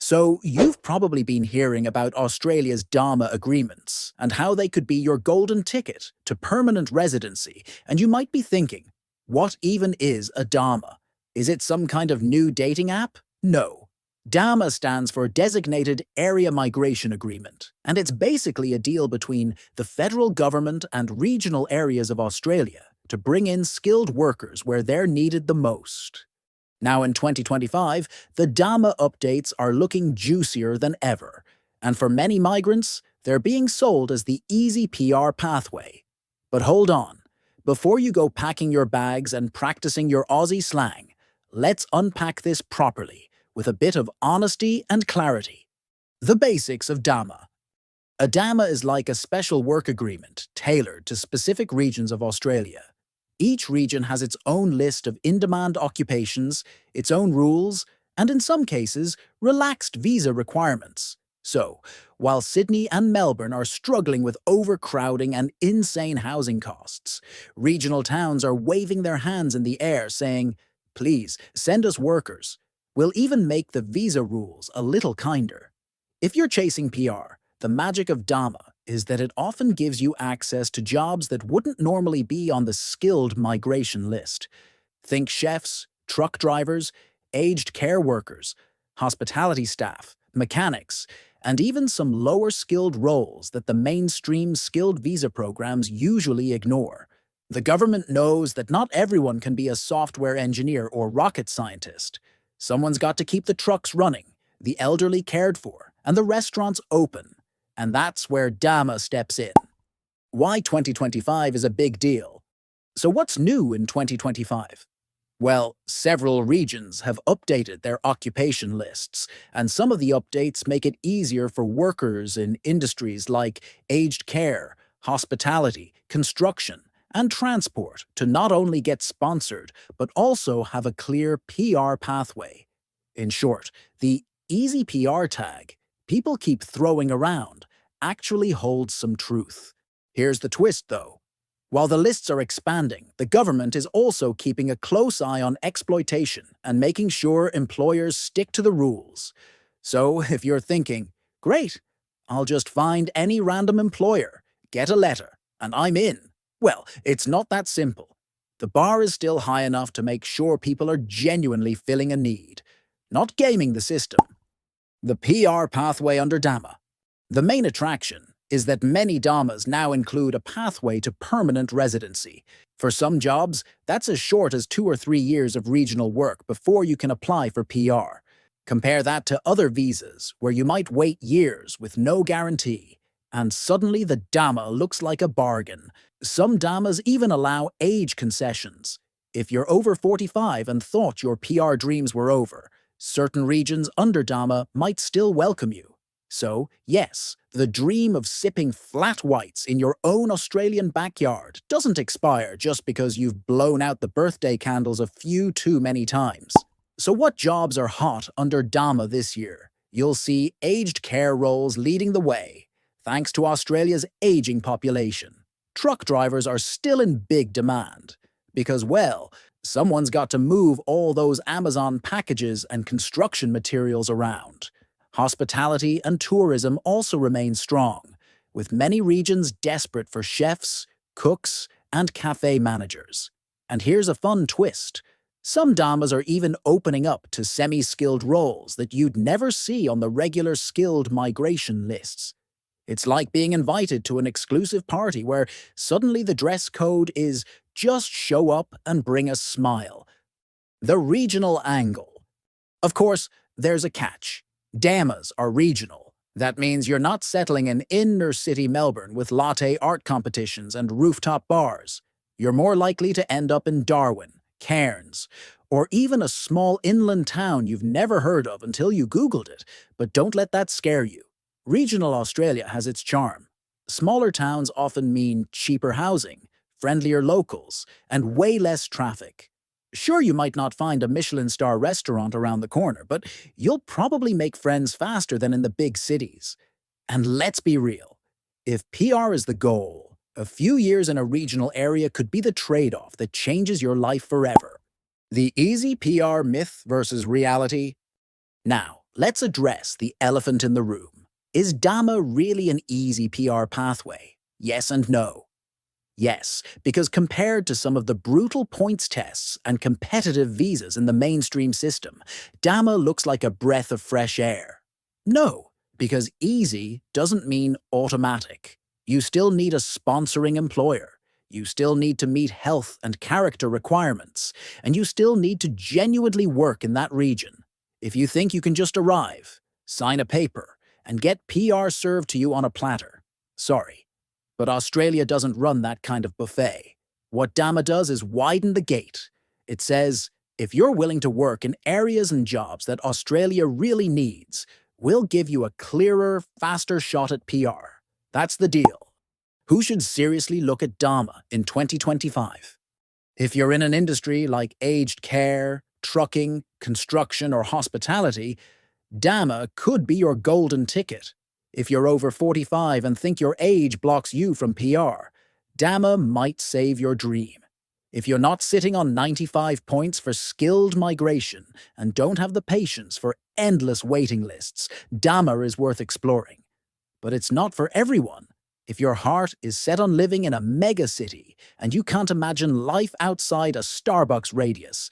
So, you've probably been hearing about Australia's DAMA agreements and how they could be your golden ticket to permanent residency, and you might be thinking, what even is a DAMA? Is it some kind of new dating app? No. DAMA stands for Designated Area Migration Agreement, and it's basically a deal between the federal government and regional areas of Australia to bring in skilled workers where they're needed the most. Now in 2025, the DAMA updates are looking juicier than ever, and for many migrants, they're being sold as the easy PR pathway. But hold on, before you go packing your bags and practicing your Aussie slang, let's unpack this properly with a bit of honesty and clarity. The basics of DAMA. A DAMA is like a special work agreement tailored to specific regions of Australia. Each region has its own list of in-demand occupations, its own rules, and in some cases, relaxed visa requirements. So, while Sydney and Melbourne are struggling with overcrowding and insane housing costs, regional towns are waving their hands in the air saying, "Please, send us workers. We'll even make the visa rules a little kinder." If you're chasing PR, the magic of DAMA is that it often gives you access to jobs that wouldn't normally be on the skilled migration list. Think chefs, truck drivers, aged care workers, hospitality staff, mechanics, and even some lower skilled roles that the mainstream skilled visa programs usually ignore. The government knows that not everyone can be a software engineer or rocket scientist. Someone's got to keep the trucks running, the elderly cared for, and the restaurants open. And that's where DAMA steps in. Why 2025 is a big deal. So what's new in 2025? Well, several regions have updated their occupation lists, and some of the updates make it easier for workers in industries like aged care, hospitality, construction, and transport to not only get sponsored, but also have a clear PR pathway. In short, the easy PR tag people keep throwing around actually holds some truth. Here's the twist, though. While the lists are expanding, the government is also keeping a close eye on exploitation and making sure employers stick to the rules. So if you're thinking, great, I'll just find any random employer, get a letter, and I'm in, well, it's not that simple. The bar is still high enough to make sure people are genuinely filling a need, not gaming the system. The PR pathway under DAMA. The main attraction is that many DAMAs now include a pathway to permanent residency. For some jobs, that's as short as 2 or 3 years of regional work before you can apply for PR. Compare that to other visas, where you might wait years with no guarantee, and suddenly the DAMA looks like a bargain. Some DAMAs even allow age concessions. If you're over 45 and thought your PR dreams were over, certain regions under DAMA might still welcome you. So, yes, the dream of sipping flat whites in your own Australian backyard doesn't expire just because you've blown out the birthday candles a few too many times. So what jobs are hot under DAMA this year? You'll see aged care roles leading the way, thanks to Australia's aging population. Truck drivers are still in big demand because, well, someone's got to move all those Amazon packages and construction materials around. Hospitality and tourism also remain strong, with many regions desperate for chefs, cooks, and cafe managers. And here's a fun twist. Some DAMAs are even opening up to semi-skilled roles that you'd never see on the regular skilled migration lists. It's like being invited to an exclusive party where suddenly the dress code is just show up and bring a smile. The regional angle. Of course, there's a catch. DAMAs are regional. That means you're not settling in inner-city Melbourne with latte art competitions and rooftop bars. You're more likely to end up in Darwin, Cairns, or even a small inland town you've never heard of until you Googled it, but don't let that scare you. Regional Australia has its charm. Smaller towns often mean cheaper housing, friendlier locals, and way less traffic. Sure, you might not find a Michelin star restaurant around the corner, but you'll probably make friends faster than in the big cities. And let's be real. If PR is the goal, a few years in a regional area could be the trade-off that changes your life forever. The easy PR myth versus reality? Now, Let's address the elephant in the room. Is DAMA really an easy PR pathway? Yes and no. Yes, because compared to some of the brutal points tests and competitive visas in the mainstream system, DAMA looks like a breath of fresh air. No, because easy doesn't mean automatic. You still need a sponsoring employer. You still need to meet health and character requirements, and you still need to genuinely work in that region. If you think you can just arrive, sign a paper, and get PR served to you on a platter, sorry. But Australia doesn't run that kind of buffet. What DAMA does is widen the gate. It says, if you're willing to work in areas and jobs that Australia really needs, we'll give you a clearer, faster shot at PR. That's the deal. Who should seriously look at DAMA in 2025? If you're in an industry like aged care, trucking, construction, or hospitality, DAMA could be your golden ticket. If you're over 45 and think your age blocks you from PR, DAMA might save your dream. If you're not sitting on 95 points for skilled migration and don't have the patience for endless waiting lists, DAMA is worth exploring. But it's not for everyone. If your heart is set on living in a mega city and you can't imagine life outside a Starbucks radius,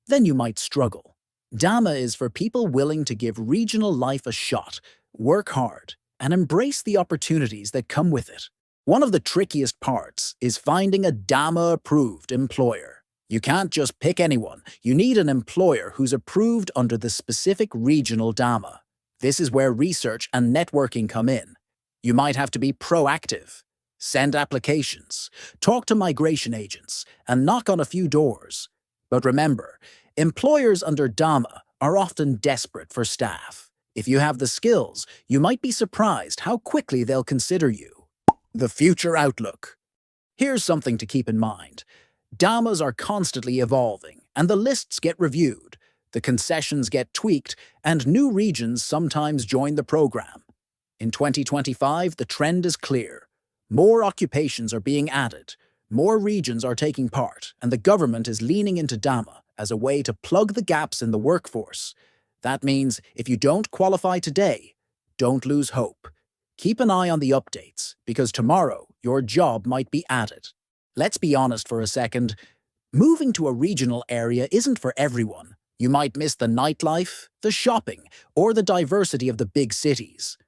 then you might struggle. DAMA is for people willing to give regional life a shot, work hard, and embrace the opportunities that come with it. One of the trickiest parts is finding a DAMA-approved employer. You can't just pick anyone. You need an employer who's approved under the specific regional DAMA. This is where research and networking come in. You might have to be proactive, send applications, talk to migration agents, and knock on a few doors. But remember, employers under DAMA are often desperate for staff. If you have the skills, you might be surprised how quickly they'll consider you. The future outlook. Here's something to keep in mind. DAMAs are constantly evolving, and the lists get reviewed, the concessions get tweaked, and new regions sometimes join the program. In 2025, the trend is clear. More occupations are being added, more regions are taking part, and the government is leaning into DAMA as a way to plug the gaps in the workforce. That means if you don't qualify today, don't lose hope. Keep an eye on the updates, because tomorrow your job might be added. Let's be honest for a second. Moving to a regional area isn't for everyone. You might miss the nightlife, the shopping, or the diversity of the big cities.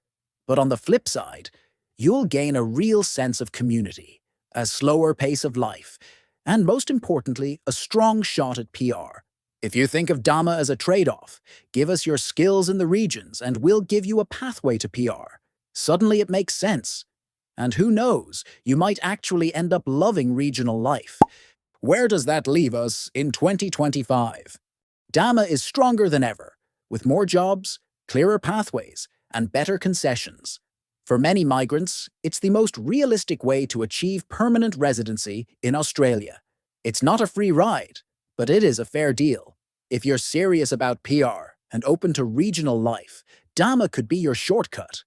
But on the flip side, you'll gain a real sense of community, a slower pace of life, and most importantly, a strong shot at PR. If you think of DAMA as a trade-off, give us your skills in the regions and we'll give you a pathway to PR. Suddenly it makes sense. And who knows, you might actually end up loving regional life. Where does that leave us in 2025? DAMA is stronger than ever, with more jobs, clearer pathways, and better concessions. For many migrants, it's the most realistic way to achieve permanent residency in Australia. It's not a free ride, but it is a fair deal. If you're serious about PR and open to regional life, DAMA could be your shortcut.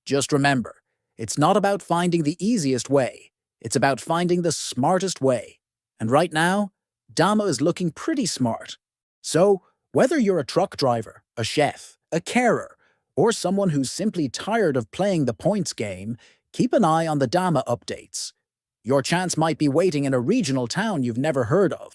Just remember, it's not about finding the easiest way. It's about finding the smartest way. And right now, DAMA is looking pretty smart. So, whether you're a truck driver, a chef, a carer, or someone who's simply tired of playing the points game, keep an eye on the DAMA updates. Your chance might be waiting in a regional town you've never heard of.